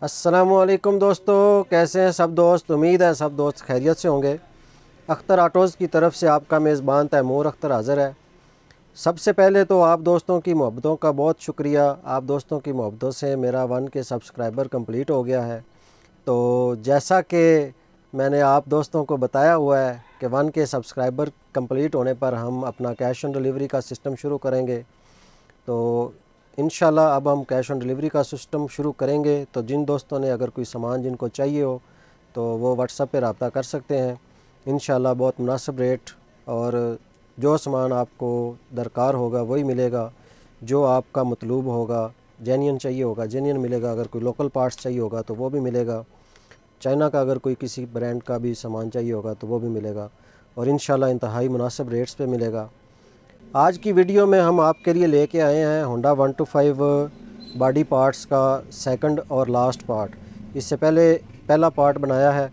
अस्सलामुअलैकुम दोस्तों, कैसे हैं सब दोस्त। उम्मीद है सब दोस्त खैरियत से होंगे। अख्तर ऑटोज़ की तरफ से आपका मेज़बान तैमूर अख्तर हाज़िर है। सबसे पहले तो आप दोस्तों की मोहब्बतों का बहुत शुक्रिया। आप दोस्तों की मोहब्बतों से मेरा 1 के सब्सक्राइबर कंप्लीट हो गया है। तो जैसा कि मैंने आप दोस्तों को बताया हुआ है कि 1 के सब्सक्राइबर कंप्लीट होने पर हम अपना कैश ऑन डिलीवरी का सिस्टम शुरू करेंगे। तो इंशाल्लाह अब हम कैश ऑन डिलीवरी का सिस्टम शुरू करेंगे। तो जिन दोस्तों ने अगर कोई सामान जिनको चाहिए हो तो वो व्हाट्सएप पे रब्ता कर सकते हैं। इंशाल्लाह बहुत मुनासिब रेट और जो सामान आपको दरकार होगा वही मिलेगा। जो आपका मतलूब होगा, जेन्युइन चाहिए होगा जेन्युइन मिलेगा। अगर कोई लोकल पार्ट्स चाहिए होगा तो वो भी मिलेगा। चाइना का अगर कोई किसी ब्रांड का भी सामान चाहिए होगा तो वो भी मिलेगा और इंशाल्लाह इंतहाई मुनासिब रेट्स पे मिलेगा। आज की वीडियो में हम आपके लिए लेके आए हैं होंडा 125 बॉडी पार्ट्स का सेकंड और लास्ट पार्ट। इससे पहले पहला पार्ट बनाया है,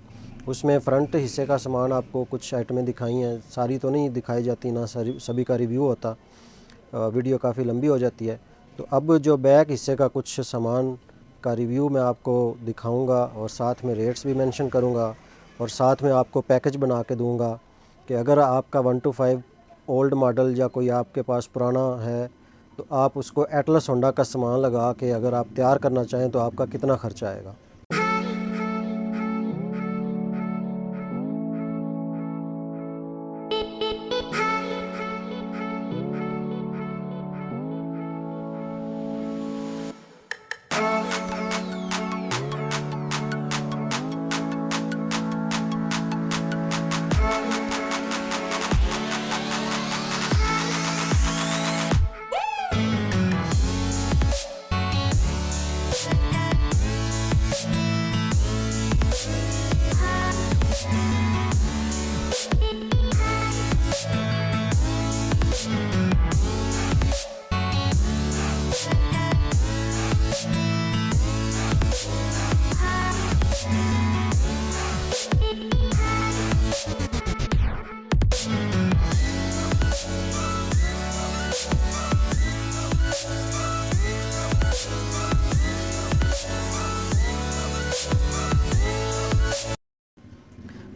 उसमें फ़्रंट हिस्से का सामान आपको कुछ आइटमें दिखाई हैं। सारी तो नहीं दिखाई जाती, ना सभी का रिव्यू होता, वीडियो काफ़ी लंबी हो जाती है। तो अब जो बैक हिस्से का कुछ सामान का रिव्यू मैं आपको दिखाऊंगा और साथ में रेट्स भी मेंशन करूंगा और साथ में आपको पैकेज बना के दूंगा कि अगर आपका 125 ओल्ड मॉडल या कोई आपके पास पुराना है तो आप उसको एटलस होंडा का सामान लगा के अगर आप तैयार करना चाहें तो आपका कितना ख़र्चा आएगा।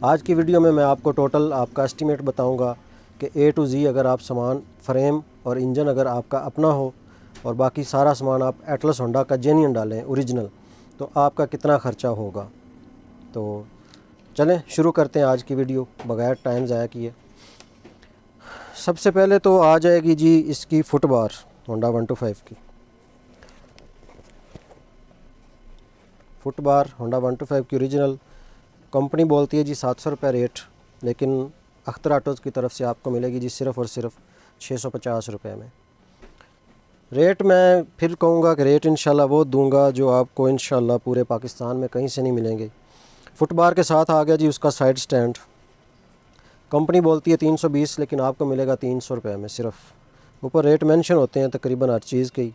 आज की वीडियो में मैं आपको टोटल आपका एस्टीमेट बताऊंगा कि A to Z अगर आप सामान फ्रेम और इंजन अगर आपका अपना हो और बाकी सारा सामान आप एटलस होंडा का जेन्युइन डालें ओरिजिनल, तो आपका कितना ख़र्चा होगा। तो चलें शुरू करते हैं आज की वीडियो बगैर टाइम ज़ाया किए। सबसे पहले तो आ जाएगी जी इसकी फुटबार होंडा 125 की। फुटबार होंडा 125 की ओरिजिनल कंपनी बोलती है जी 700 रुपये रेट, लेकिन अख्तर ऑटोज़ की तरफ से आपको मिलेगी जी सिर्फ़ और सिर्फ 650 रुपये में। रेट मैं फिर कहूँगा कि रेट इंशाल्लाह वो दूंगा जो आपको इंशाल्लाह पूरे पाकिस्तान में कहीं से नहीं मिलेंगे। फुटबार के साथ आ गया जी उसका साइड स्टैंड। कंपनी बोलती है 320, लेकिन आपको मिलेगा 300 रुपये में सिर्फ। ऊपर रेट मेंशन होते हैं तकरीबन हर चीज़ के।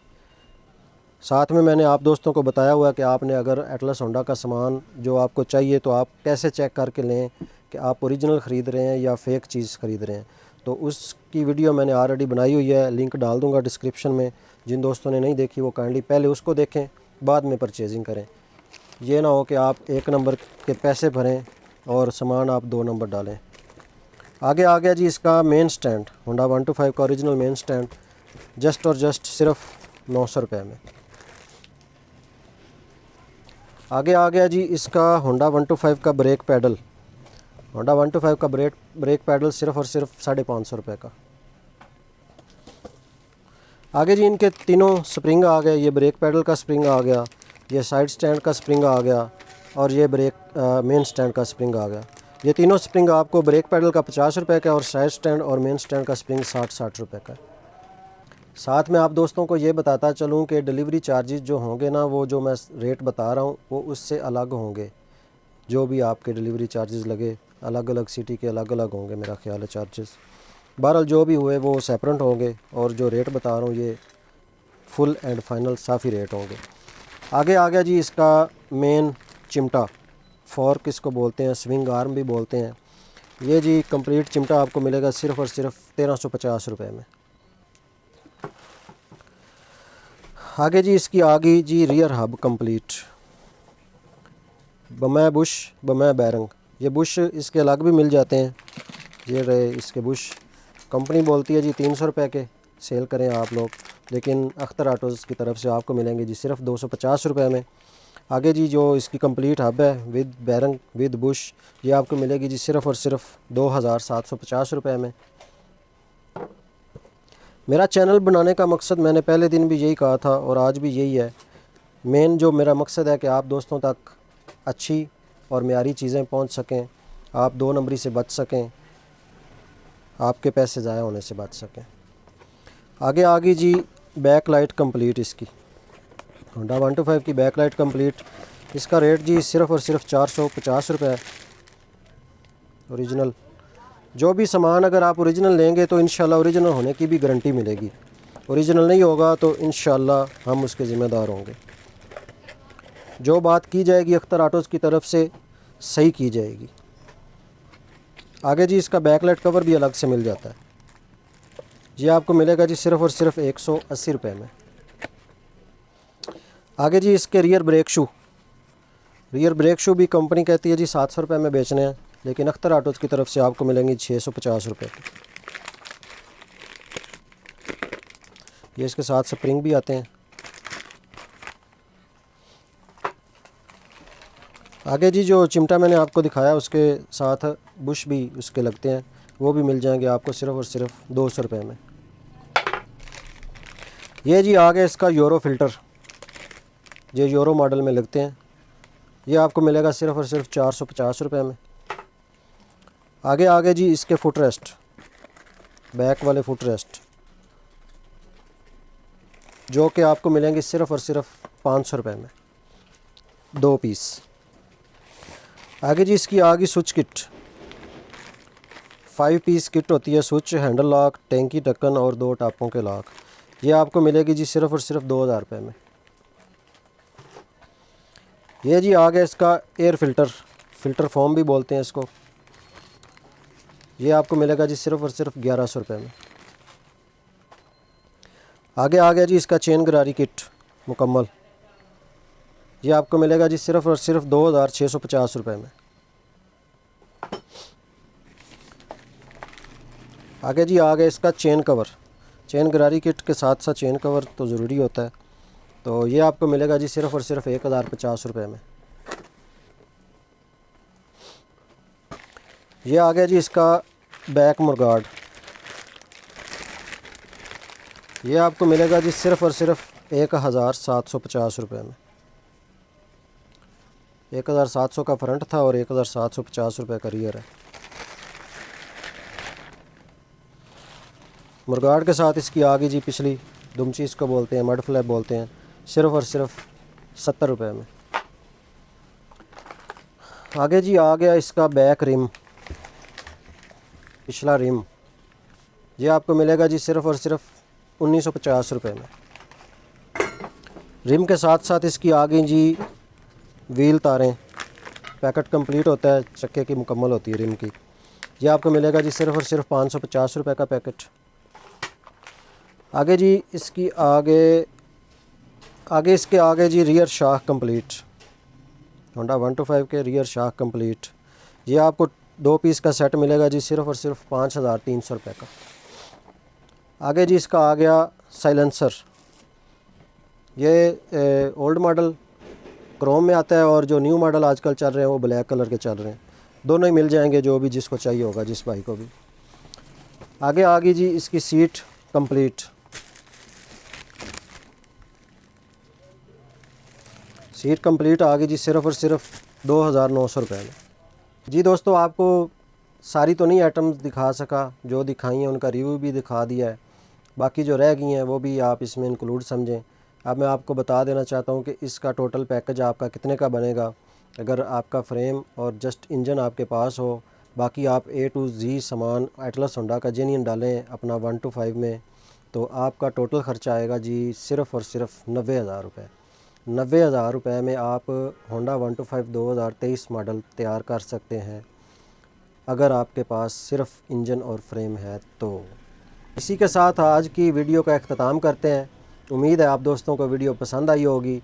साथ में मैंने आप दोस्तों को बताया हुआ है कि आपने अगर एटलस होंडा का सामान जो आपको चाहिए तो आप कैसे चेक करके लें कि आप ओरिजिनल ख़रीद रहे हैं या फ़ेक चीज़ ख़रीद रहे हैं। तो उसकी वीडियो मैंने ऑलरेडी बनाई हुई है, लिंक डाल दूंगा डिस्क्रिप्शन में। जिन दोस्तों ने नहीं देखी वो काइंडली पहले उसको देखें, बाद में परचेजिंग करें। ये ना हो कि आप 1 नंबर के पैसे भरें और सामान आप 2 नंबर डालें। आगे आ गया जी इसका मेन स्टैंड, होंडा 125 का ओरिजिनल मेन स्टैंड, जस्ट और जस्ट सिर्फ 900 रुपये में। आगे आ गया जी इसका होंडा 125 का ब्रेक पैडल। होंडा 125 का ब्रेक पैडल सिर्फ़ और सिर्फ 550 रुपये का। आगे जी इनके तीनों स्प्रिंग आ गए। ये ब्रेक पैडल का स्प्रिंग आ गया, ये साइड स्टैंड का स्प्रिंग आ गया और ये मेन स्टैंड का स्प्रिंग आ गया। ये तीनों स्प्रिंग आपको ब्रेक पैडल का 50 रुपये का और साइड स्टैंड और मेन स्टैंड का स्प्रिंग 60 रुपये का। साथ में आप दोस्तों को ये बताता चलूँ कि डिलीवरी चार्जेस जो होंगे ना, वो जो मैं रेट बता रहा हूँ वो उससे अलग होंगे। जो भी आपके डिलीवरी चार्जेस लगे अलग अलग सिटी के अलग अलग होंगे मेरा ख्याल है चार्जेस। बहरहाल जो भी हुए वो सेपरेट होंगे और जो रेट बता रहा हूँ ये फुल एंड फाइनल साफ़ी रेट होंगे। आगे आ गया जी इसका मेन चिमटा, फॉर्क इसको बोलते हैं, स्विंग आर्म भी बोलते हैं। ये जी कंप्लीट चिमटा आपको मिलेगा सिर्फ़ और सिर्फ 1350 रुपये में। आगे जी इसकी आ गई जी रियर हब कंप्लीट। बमै बुश, बमै बैरंग। ये बुश इसके अलग भी मिल जाते हैं। ये रहे इसके बुश। कंपनी बोलती है जी 300 रुपये के सेल करें आप लोग, लेकिन अख्तर ऑटोज़ की तरफ से आपको मिलेंगे जी सिर्फ 250 रुपये में। आगे जी जो इसकी कंप्लीट हब है विद बैरंग विद बुश, ये आपको मिलेगी जी सिर्फ़ और सिर्फ 2750 रुपये में। मेरा चैनल बनाने का मकसद मैंने पहले दिन भी यही कहा था और आज भी यही है। मेन जो मेरा मकसद है कि आप दोस्तों तक अच्छी और मियारी चीज़ें पहुंच सकें, आप 2 नंबरी से बच सकें, आपके पैसे ज़ाया होने से बच सकें। आगे आगे जी बैक लाइट कंप्लीट, इसकी होंडा 125 की बैक लाइट कंप्लीट, इसका रेट जी सिर्फ़ और सिर्फ 450 रुपये है ओरिजिनल। जो भी सामान अगर आप ओरिजिनल लेंगे तो इंशाल्लाह ओरिजिनल होने की भी गारंटी मिलेगी, ओरिजिनल नहीं होगा तो इंशाल्लाह हम उसके ज़िम्मेदार होंगे। जो बात की जाएगी अख्तर ऑटोज़ की तरफ से सही की जाएगी। आगे जी इसका बैकलाइट कवर भी अलग से मिल जाता है, ये आपको मिलेगा जी सिर्फ़ और सिर्फ 180 रुपये में। आगे जी इसके रियर ब्रेक शू भी कंपनी कहती है जी 700 रुपये में बेचने हैं, लेकिन अख्तर ऑटोज़ की तरफ से आपको मिलेंगे 650 रुपये के। ये इसके साथ स्प्रिंग भी आते हैं। आगे जी जो चिमटा मैंने आपको दिखाया उसके साथ बुश भी उसके लगते हैं, वो भी मिल जाएंगे आपको सिर्फ़ और सिर्फ 200 रुपये में। ये जी आगे इसका यूरो फ़िल्टर, ये यूरो मॉडल में लगते हैं, ये आपको मिलेगा सिर्फ़ और सिर्फ 450 रुपये में। आगे जी इसके फुट रेस्ट, बैक वाले फुट रेस्ट, जो कि आपको मिलेंगे सिर्फ़ और सिर्फ 500 रुपये में 2 पीस। आगे जी इसकी आगे स्विच किट, 5 पीस किट होती है, स्विच, हैंडल लॉक, टैंकी ढक्कन और 2 टापों के लॉक, ये आपको मिलेगी जी सिर्फ़ और सिर्फ 2000 रुपये में। ये जी आगे इसका एयर फ़िल्टर फोम भी बोलते हैं इसको, ये आपको मिलेगा जी सिर्फ़ और सिर्फ 1100 रुपये में। आगे जी इसका चेन गरारी किट मुकम्मल, ये आपको मिलेगा जी सिर्फ़ और सिर्फ 2650 रुपये में। आगे जी इसका चेन गरारी किट के साथ साथ चेन कवर तो ज़रूरी होता है, तो ये आपको मिलेगा जी सिर्फ़ और सिर्फ 1050 रुपये में। ये आ गया जी इसका बैक मुर्गार्ड, ये आपको मिलेगा जी सिर्फ़ और सिर्फ 1750 रुपये में। 1700 का फ्रंट था और 1750 रुपये का रियर है। मुर्गार्ड के साथ इसकी आगे जी पिछली दुमची इसको बोलते हैं, मड फ्लैप बोलते हैं, सिर्फ़ और सिर्फ 70 रुपये में। आगे जी आ गया इसका बैक रिम, पिछला रिम, ये आपको मिलेगा जी सिर्फ़ और सिर्फ 1950 रुपये में। रिम के साथ साथ इसकी आगे जी व्हील तारें, पैकेट कंप्लीट होता है, चक्के की मुकम्मल होती है रिम की, ये आपको मिलेगा जी सिर्फ़ और सिर्फ 550 रुपये का पैकेट। आगे जी इसकी इसके आगे जी रियर शाख कंप्लीट, होंडा 125 के रियर शाख कंप्लीट, ये आपको 2 पीस का सेट मिलेगा जी सिर्फ़ और सिर्फ 5300 रुपये का। आगे जी इसका आ गया साइलेंसर, ये ओल्ड मॉडल क्रोम में आता है और जो न्यू मॉडल आजकल चल रहे हैं वो ब्लैक कलर के चल रहे हैं, दोनों ही मिल जाएंगे जो भी जिसको चाहिए होगा, जिस भाई को भी। आगे जी इसकी सीट कंप्लीट, आगे जी सिर्फ़ और सिर्फ 2900 रुपये में। जी दोस्तों, आपको सारी तो नहीं आइटम्स दिखा सका, जो दिखाई हैं उनका रिव्यू भी दिखा दिया है, बाकी जो रह गई हैं वो भी आप इसमें इंक्लूड समझें। अब मैं आपको बता देना चाहता हूँ कि इसका टोटल पैकेज आपका कितने का बनेगा। अगर आपका फ्रेम और जस्ट इंजन आपके पास हो, बाकी आप A to Z सामान एटलस होंडा का जेन्युइन डालें अपना 125 में, तो आपका टोटल ख़र्चा आएगा जी सिर्फ़ और सिर्फ 90,000 रुपये। 90,000 रुपये में आप होंडा 125 2023 मॉडल तैयार कर सकते हैं, अगर आपके पास सिर्फ इंजन और फ्रेम है तो। इसी के साथ आज की वीडियो का अख्ताम करते हैं। उम्मीद है आप दोस्तों को वीडियो पसंद आई होगी।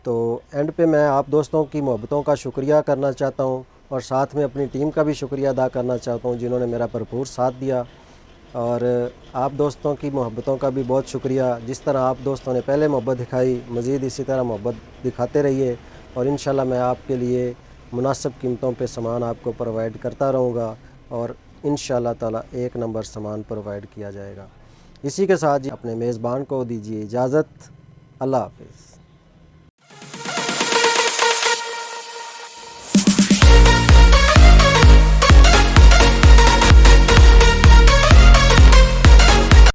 तो एंड पे मैं आप दोस्तों की मोहब्बतों का शुक्रिया करना चाहता हूँ और साथ में अपनी टीम का भी शुक्रिया अदा करना चाहता हूँ जिन्होंने मेरा भरपूर साथ दिया। और आप दोस्तों की मोहब्बतों का भी बहुत शुक्रिया। जिस तरह आप दोस्तों ने पहले मोहब्बत दिखाई, मज़ीद इसी तरह मोहब्बत दिखाते रहिए और इंशाल्लाह मैं आपके लिए मुनासिब कीमतों पे सामान आपको प्रोवाइड करता रहूँगा और इंशाल्लाह ताला एक नंबर सामान प्रोवाइड किया जाएगा। इसी के साथ जी अपने मेज़बान को दीजिए इजाज़त। अल्लाह हाफ़िज़।